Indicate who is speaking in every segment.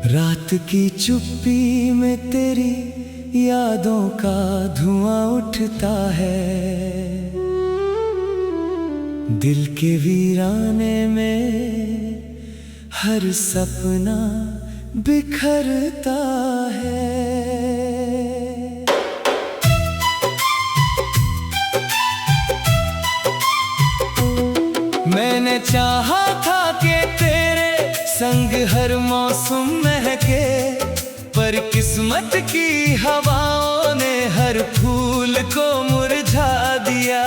Speaker 1: रात की चुप्पी में तेरी यादों का धुआं उठता है। दिल के वीराने में हर सपना बिखरता है। मैंने चाहा था कि तेरे संग हर मौसम महके, पर किस्मत की हवाओं ने हर फूल को मुरझा दिया।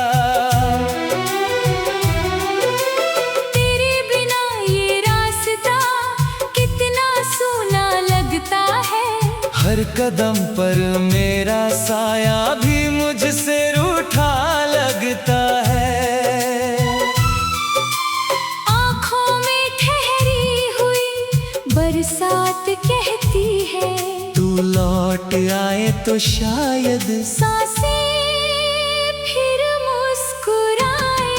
Speaker 2: तेरे बिना ये रास्ता कितना सूना लगता है।
Speaker 1: हर कदम पर मेरा साया भी मुझसे रूठा लगता है।
Speaker 2: बरसात कहती है
Speaker 1: तू लौट आए तो शायद
Speaker 2: सांसें फिर मुस्कुराए।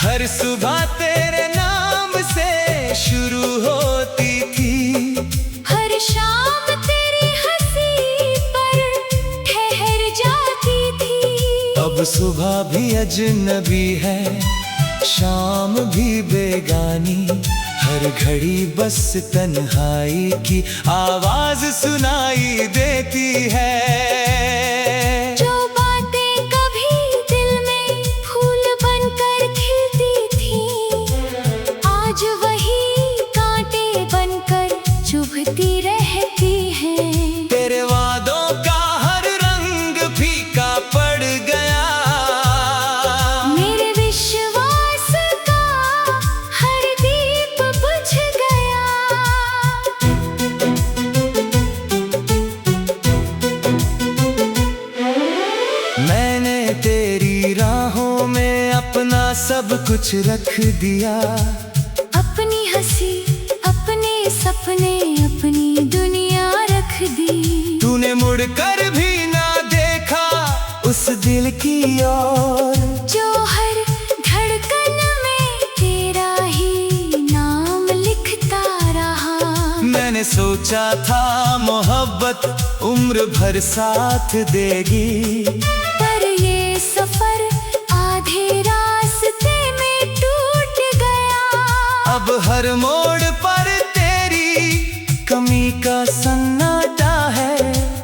Speaker 1: हर सुबह तेरे नाम से शुरू होती थी,
Speaker 2: शाम तेरी हंसी पर ठहर जाती थी।
Speaker 1: अब सुबह भी अजनबी है, शाम भी बेगानी। हर घड़ी बस तन्हाई की आवाज सुनाई देती है।
Speaker 2: जो बातें कभी दिल में फूल बनकर खिलती थी, आज वही कांटे बनकर चुभती रहती हैं।
Speaker 1: तेरे वादों का हर रंग फीका पड़ गया,
Speaker 2: मेरे विश्वास का हर दीप बुझ गया।
Speaker 1: मैंने तेरी राहों में अपना सब कुछ रख दिया।
Speaker 2: अपनी हंसी, अपने सपने, अपनी दुनिया रख दी।
Speaker 1: तूने मुड़कर भी ना देखा उस दिल की ओर,
Speaker 2: जो हर धड़कन में तेरा ही नाम लिखता रहा।
Speaker 1: मैंने सोचा था मोहब्बत उम्र भर साथ देगी,
Speaker 2: पर ये सफर आधे रास्ते में टूट गया।
Speaker 1: अब हर मोड़ पर कमी का सन्नाटा है।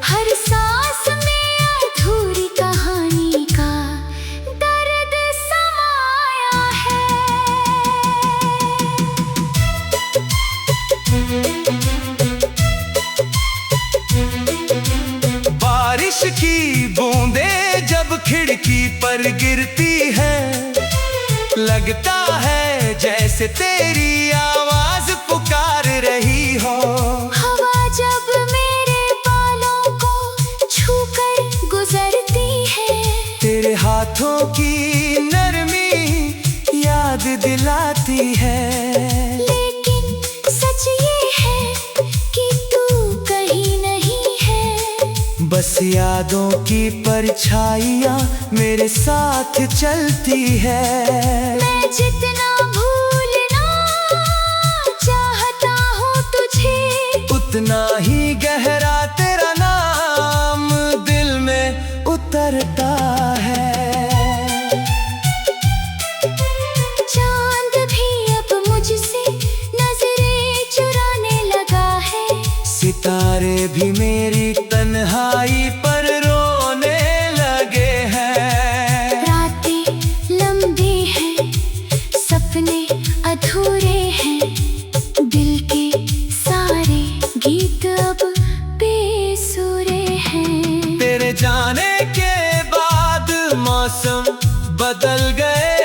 Speaker 2: हर सांस में अधूरी कहानी का दर्द समाया है।
Speaker 1: बारिश की बूंदें जब खिड़की पर गिरती है, लगता है जैसे तेरी आवाज पुकार रही हो।
Speaker 2: हवा जब मेरे बालों को छूकर गुजरती है,
Speaker 1: तेरे हाथों की नरमी याद दिलाती है।
Speaker 2: लेकिन सच ये है कि तू कहीं नहीं है।
Speaker 1: बस यादों की परछाइयाँ मेरे साथ चलती है।
Speaker 2: मैं जितना भूलना चाहता हूँ तुझे,
Speaker 1: उतना ही गहरा तेरा नाम दिल में उतरता है।
Speaker 2: चांद भी अब मुझसे नजरें चुराने लगा है।
Speaker 1: सितारे भी मेरी तन्हाई पर रोने लगे हैं।
Speaker 2: रातें लंबी हैं, सपने अधूरे हैं। दिल के सारे गीत अब बेसुरे हैं।
Speaker 1: तेरे जाने के बाद मौसम बदल गए,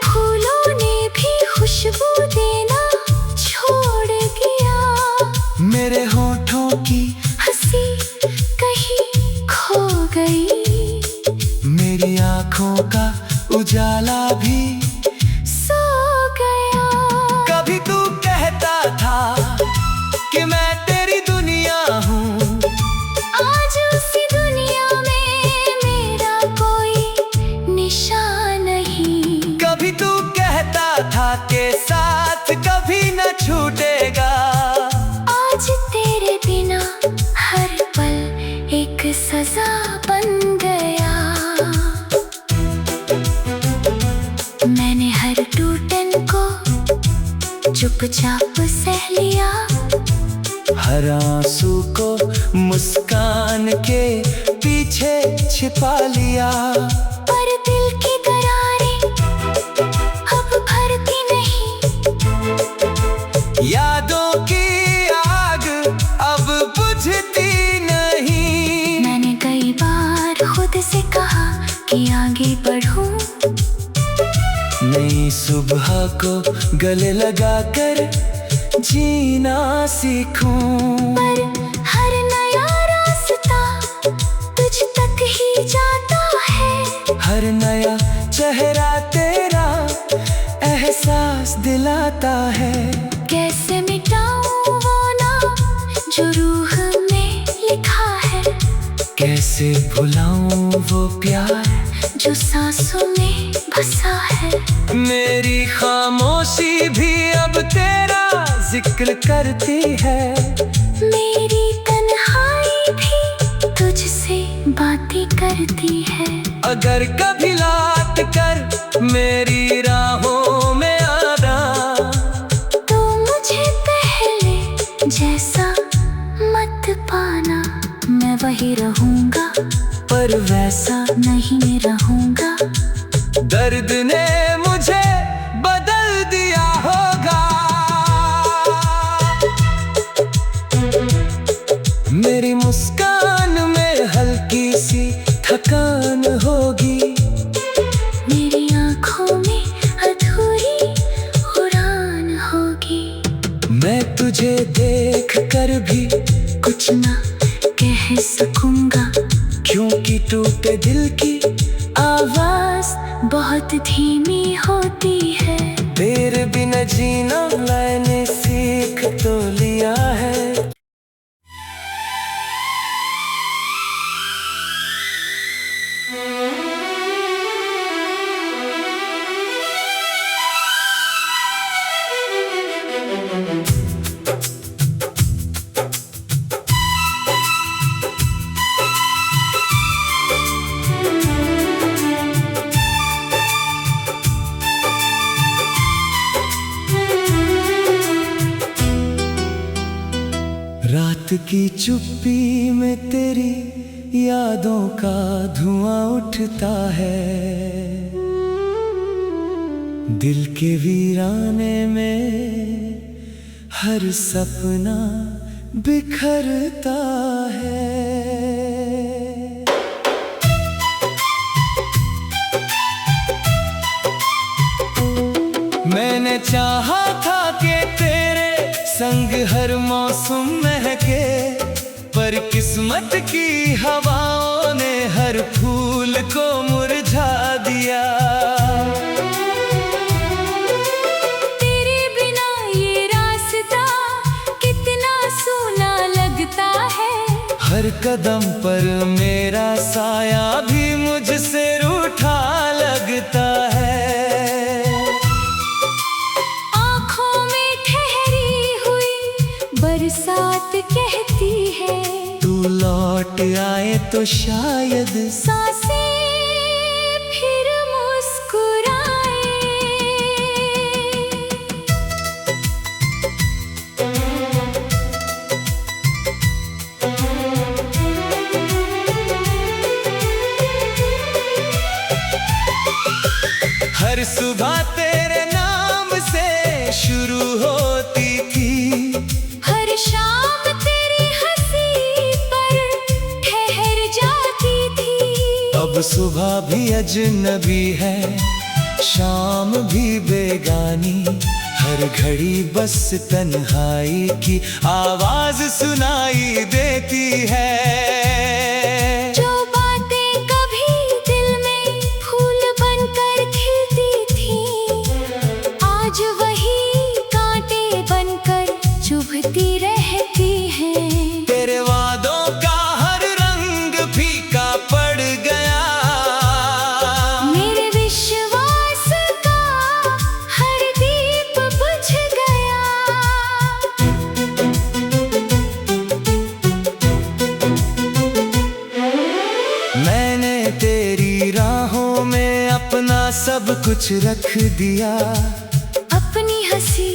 Speaker 2: फूलों ने भी खुशबू देना छोड़ गया।
Speaker 1: मेरे होठों की
Speaker 2: हंसी कहीं खो गई,
Speaker 1: मेरी आँखों का उजाला भी
Speaker 2: सो गया।
Speaker 1: कभी तू कहता था कि मैं तेरी दुनिया आंसू को मुस्कान के पीछे छिपा लिया।
Speaker 2: पर दिल की दरारें अब भरती नहीं,
Speaker 1: यादों की आग अब बुझती नहीं।
Speaker 2: मैंने कई बार खुद से कहा कि आगे बढ़ूं,
Speaker 1: नई सुबह को गले लगाकर जीना सीखूं।
Speaker 2: पर हर नया रास्ता तुझ तक ही जाता है।
Speaker 1: हर नया चेहरा तेरा एहसास दिलाता है।
Speaker 2: कैसे मिटाऊं वो नाम जो रूह में लिखा है,
Speaker 1: कैसे भुलाऊं वो प्यार
Speaker 2: जो सांसों में बसा है।
Speaker 1: मेरी खामोशी भी अब तेरा जिक्र करती है।
Speaker 2: मेरी तन्हाई भी तुझसे बातें करती है।
Speaker 1: अगर कभी लौट कर मेरी राहों में आना,
Speaker 2: तो मुझे पहले जैसा मत पाना। मैं वही रहूंगा
Speaker 1: पर वैसा
Speaker 2: नहीं रहूंगा।
Speaker 1: दर्द ने मुझे बदल दिया होगा। मेरी मुस्कान में हल्की सी थकान होगी।
Speaker 2: मेरी आंखों में अधूरी उड़ान होगी।
Speaker 1: मैं तुझे देख कर भी
Speaker 2: कुछ ना कह सकूंगा,
Speaker 1: क्योंकि टूटे दिल की
Speaker 2: आवाज बहुत धीमी होती है।
Speaker 1: तेरे बिना जीना मैंने सीख तो लिया है। रात की चुप्पी में तेरी यादों का धुआं उठता है। दिल के वीराने में हर सपना बिखरता है। मैंने चाहा था कि तेरे संग हर मौसम महके, पर किस्मत की हवाओं ने हर फूल को मुरझा दिया।
Speaker 2: तेरे बिना ये रास्ता कितना सूना लगता है।
Speaker 1: हर कदम पर मेरा साया भी मुझसे रूठा लगता है।
Speaker 2: बरसात कहती है,
Speaker 1: तू लौट आए तो शायद
Speaker 2: सांसें फिर मुस्कुराए।
Speaker 1: हर सुबह तेरे नाम से शुरू होती थी।
Speaker 2: हर शाम तेरी हंसी पर ठहर जाती थी।
Speaker 1: अब सुबह भी अजनबी है, शाम भी बेगानी। हर घड़ी बस तन्हाई की आवाज सुनाई देती है।
Speaker 2: जो बातें कभी दिल में फूल बनकर खिलती थी, आज वही कांटे बनकर चुभती रहती हैं।
Speaker 1: तेरे वादों का हर रंग फीका पड़ गया।
Speaker 2: मेरे विश्वास का हर दीप बुझ गया।
Speaker 1: मैंने तेरी राहों में अपना सब कुछ रख दिया।
Speaker 2: अपनी हंसी,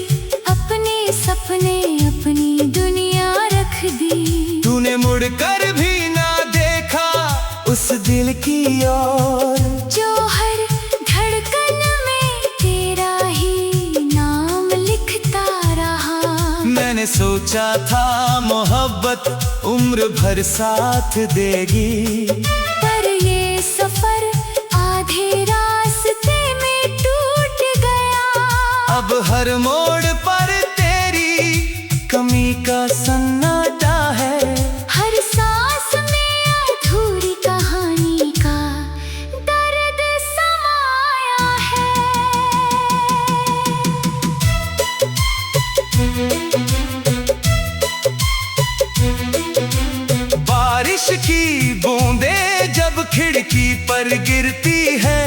Speaker 2: अपने सपने, अपनी दुनिया रख दी।
Speaker 1: की ओर,
Speaker 2: जो हर धड़कन में तेरा ही नाम लिखता रहा।
Speaker 1: मैंने सोचा था मोहब्बत उम्र भर साथ देगी,
Speaker 2: पर ये सफर आधे रास्ते में टूट गया।
Speaker 1: अब हर मोड़ पर तेरी कमी का सन्नाटा है।
Speaker 2: हर सांस में अधूरी कहानी का दर्द समाया है।
Speaker 1: बारिश की बूंदें जब खिड़की पर गिरती है,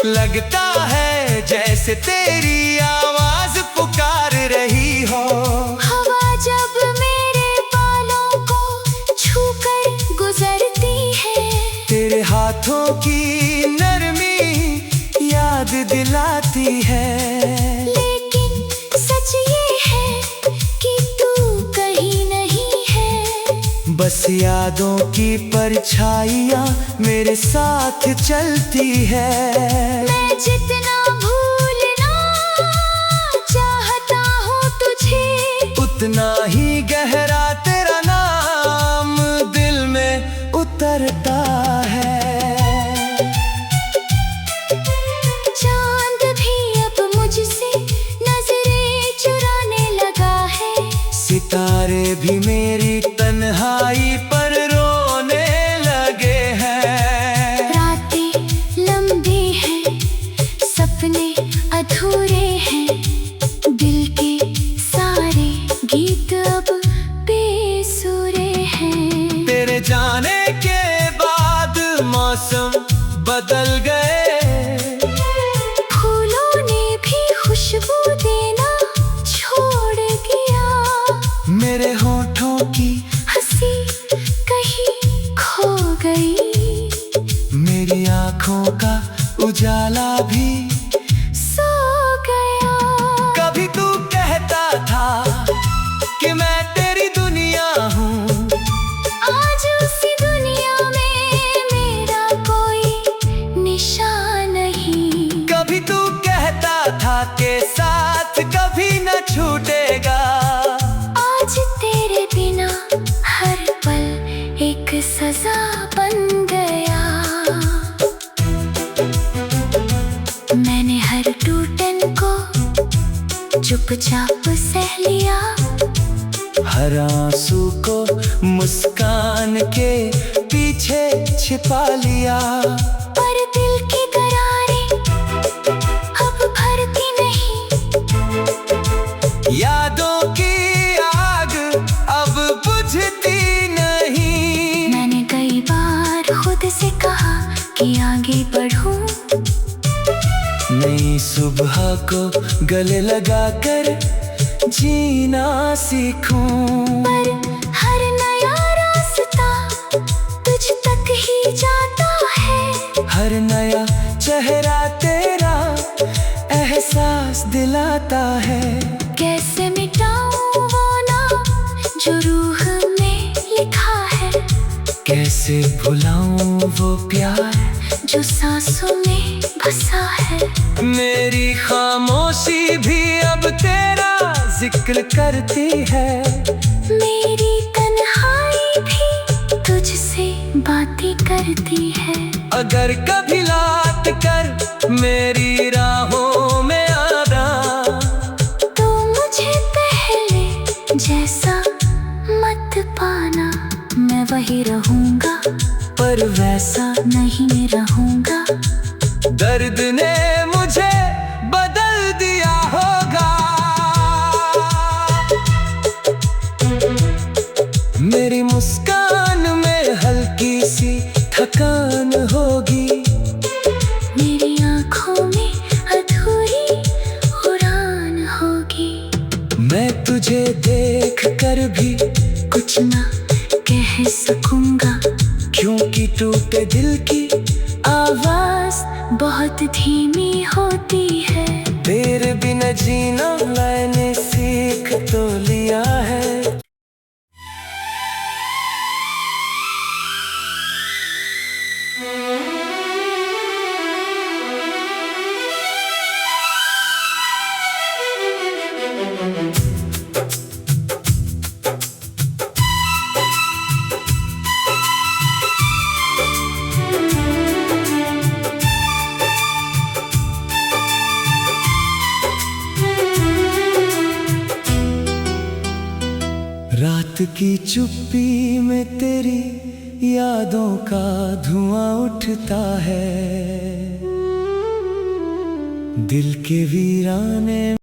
Speaker 1: लगता है जैसे तेरी आवाज पुकार रही हो।
Speaker 2: हवा जब मेरे बालों को छूकर गुजरती है,
Speaker 1: तेरे हाथों की नरमी याद दिलाती है।
Speaker 2: लेकिन सच ये है कि तू कहीं नहीं है।
Speaker 1: बस यादों की परछाइयाँ मेरे साथ चलती है।
Speaker 2: मैं जितना भूलना चाहता हूँ तुझे,
Speaker 1: उतना ही गहरा तेरा नाम दिल में उतरता है।
Speaker 2: चांद भी अब मुझसे नजरें चुराने लगा है।
Speaker 1: सितारे भी मेरी तन्हाई पर रोने लगे हैं।
Speaker 2: रातें लंबी हैं, सपने अधूरे हैं, दिल के सारे गीत अब बेसुरे हैं।
Speaker 1: तेरे जाने के बाद मौसम बदल गए,
Speaker 2: फूलों ने भी खुशबू देना छोड़ गया।
Speaker 1: मेरे होठों की
Speaker 2: हंसी कहीं खो गई,
Speaker 1: मेरी आँखों का उजाला भी
Speaker 2: सो गया।
Speaker 1: कभी तू कहता था कि मैं तेरी दुनिया हूँ,
Speaker 2: आज उसी दुनिया में मेरा कोई निशान नहीं।
Speaker 1: कभी तू कहता था कि साथ कभी न छूटेगा।
Speaker 2: आज तेरे बिना हर पल एक सजा बन गया। मैंने हर टूटन को चुपचाप सह लिया।
Speaker 1: हर आंसू को मुस्कान के पीछे छिपा लिया।
Speaker 2: पर दिल की दरारें अब भरती नहीं,
Speaker 1: यादों की आग अब बुझती नहीं।
Speaker 2: मैंने कई बार खुद से कहा कि आगे बढ़ूं,
Speaker 1: नई सुबह को गले लगाकर जीना सीखूं।
Speaker 2: पर हर नया रास्ता तुझ तक ही जाता है।
Speaker 1: हर नया चेहरा तेरा एहसास दिलाता है।
Speaker 2: कैसे मिटाऊं वो नाम जो रूह में लिखा है,
Speaker 1: कैसे भुलाऊं वो प्यार
Speaker 2: जो सांसों में बसा है।
Speaker 1: मेरी खामोशी भी अब तेरा जिक्र करती है।
Speaker 2: मेरी तन्हाई भी तुझसे बातें करती है।
Speaker 1: अगर कभी लौट कर मेरी राहों में आना,
Speaker 2: तो मुझे पहले जैसा मत पाना। मैं वही रहूंगा
Speaker 1: पर वैसा
Speaker 2: नहीं रहूंगा।
Speaker 1: दर्द ने मुझे बदल दिया होगा। मेरी मुस्कान में हल्की सी थकान होगी।
Speaker 2: मेरी आँखों में अधूरी उड़ान होगी।
Speaker 1: मैं तुझे देख कर भी
Speaker 2: कुछ ना कह सकूंगा,
Speaker 1: क्योंकि टूटे दिल की
Speaker 2: आवाज बहुत धीमी होती है।
Speaker 1: तेरे बिना जीना मैंने सीख तो लिया है। की चुप्पी में तेरी यादों का धुआं उठता है, दिल के वीराने